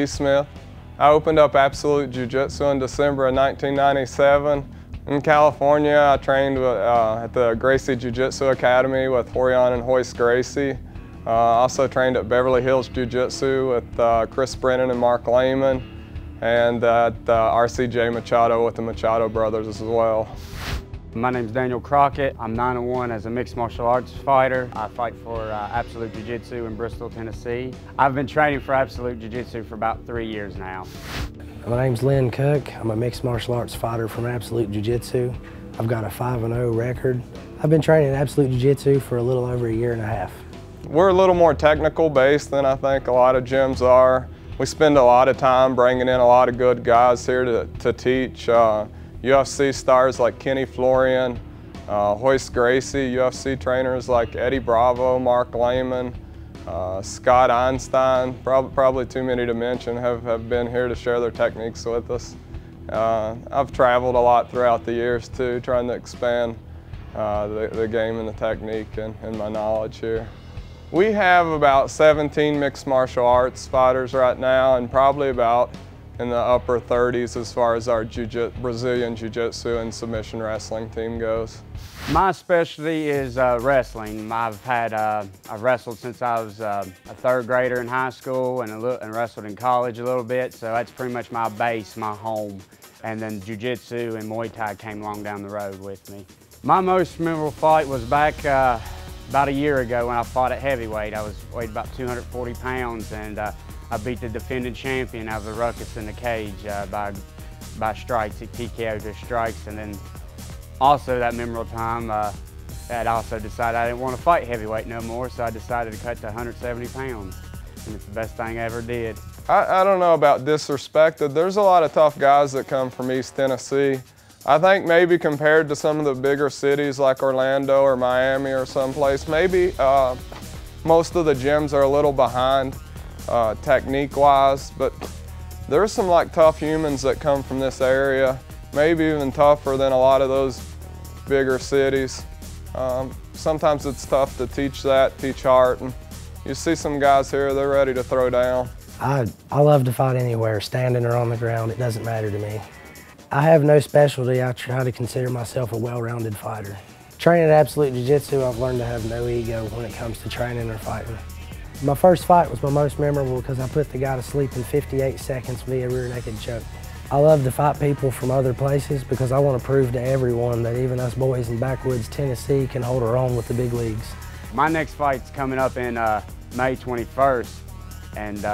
Smith. I opened up Absolute Jiu-Jitsu in December of 1997. In California, I trained at the Gracie Jiu-Jitsu Academy with Horion and Hoist Gracie. Also trained at Beverly Hills Jiu-Jitsu with Chris Brennan and Mark Lehman, and at RCJ Machado with the Machado brothers as well. My name's Daniel Crockett. I'm 9-1 as a mixed martial arts fighter. I fight for Absolute Jiu-Jitsu in Bristol, Tennessee. I've been training for Absolute Jiu-Jitsu for about 3 years now. My name's Lynn Cook. I'm a mixed martial arts fighter from Absolute Jiu-Jitsu. I've got a 5-0 record. I've been training at Absolute Jiu-Jitsu for a little over 1.5 years. We're a little more technical based than I think a lot of gyms are. We spend a lot of time bringing in a lot of good guys here to teach. UFC stars like Kenny Florian, Hoist Gracie, UFC trainers like Eddie Bravo, Mark Lehman, Scott Einstein, probably too many to mention, have been here to share their techniques with us. I've traveled a lot throughout the years too, trying to expand the game and the technique and my knowledge here. We have about 17 mixed martial arts fighters right now, and probably about in the upper 30s as far as our Brazilian Jiu-Jitsu and submission wrestling team goes. My specialty is wrestling. I've wrestled since I was a 3rd grader in high school and wrestled in college a little bit, so that's pretty much my base, my home. And then Jiu-Jitsu and Muay Thai came along down the road with me. My most memorable fight was back about a year ago when I fought at heavyweight. I weighed about 240 pounds, and I beat the defending champion out of the ruckus in the cage by strikes. He TKO'd to strikes, and then also that memorable time, I also decided I didn't want to fight heavyweight no more, so I decided to cut to 170 pounds, and it's the best thing I ever did. I don't know about disrespected. There's a lot of tough guys that come from East Tennessee. I think maybe compared to some of the bigger cities like Orlando or Miami or someplace, maybe most of the gyms are a little behind technique-wise, but there's some like tough humans that come from this area, maybe even tougher than a lot of those bigger cities. Sometimes it's tough to teach heart, and you see some guys here, they're ready to throw down. I love to fight anywhere, standing or on the ground, it doesn't matter to me. I have no specialty. I try to consider myself a well-rounded fighter. Training at Absolute Jiu-Jitsu, I've learned to have no ego when it comes to training or fighting. My first fight was my most memorable because I put the guy to sleep in 58 seconds via rear naked choke. I love to fight people from other places because I want to prove to everyone that even us boys in backwoods Tennessee can hold our own with the big leagues. My next fight's coming up in May 21st, and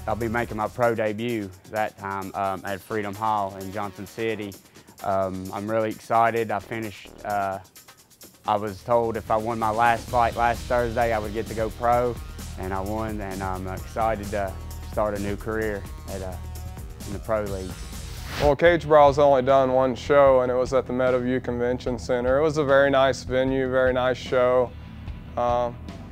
I'll be making my pro debut that time at Freedom Hall in Johnson City. I'm really excited. I was told if I won my last fight last Thursday, I would get to go pro, and I won, and I'm excited to start a new career in the pro league. Well, Cage Brawl's only done one show, and it was at the Meadowview Convention Center. It was a very nice venue, very nice show.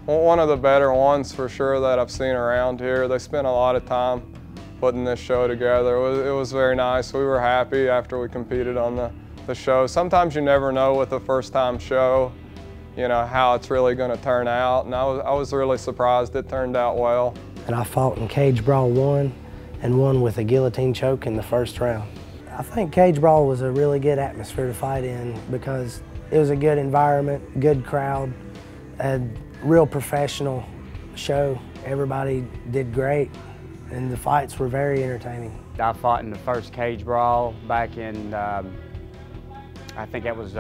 One of the better ones for sure that I've seen around here. They spent a lot of time putting this show together. It was very nice. We were happy after we competed on the show. Sometimes you never know with a first-time show, you know, how it's really going to turn out, and I was really surprised it turned out well. And I fought in Cage Brawl 1 and won with a guillotine choke in the first round. I think Cage Brawl was a really good atmosphere to fight in because it was a good environment, good crowd, a real professional show. Everybody did great, and the fights were very entertaining. I fought in the first Cage Brawl back in, I think it was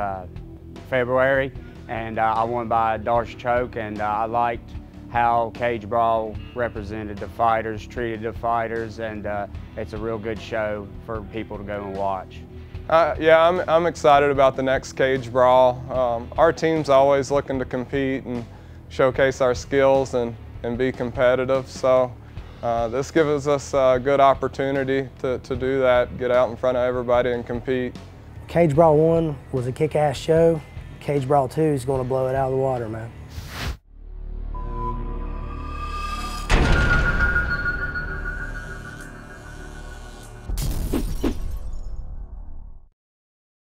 February, and I won by a Darce choke, and I liked how Cage Brawl represented the fighters, treated the fighters, and it's a real good show for people to go and watch. Yeah, I'm excited about the next Cage Brawl. Our team's always looking to compete and showcase our skills and be competitive, so this gives us a good opportunity to do that, get out in front of everybody and compete. Cage Brawl 1 was a kick-ass show. Cage Brawl 2 is going to blow it out of the water, man.